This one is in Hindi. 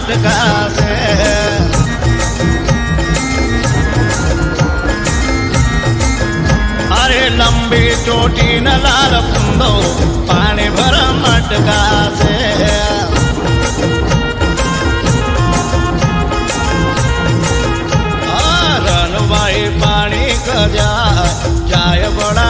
मटका से अरे लंबी चोटी न लाल कुंदो पानी भर मटका से रनवाई पानी कजा जाय बड़ा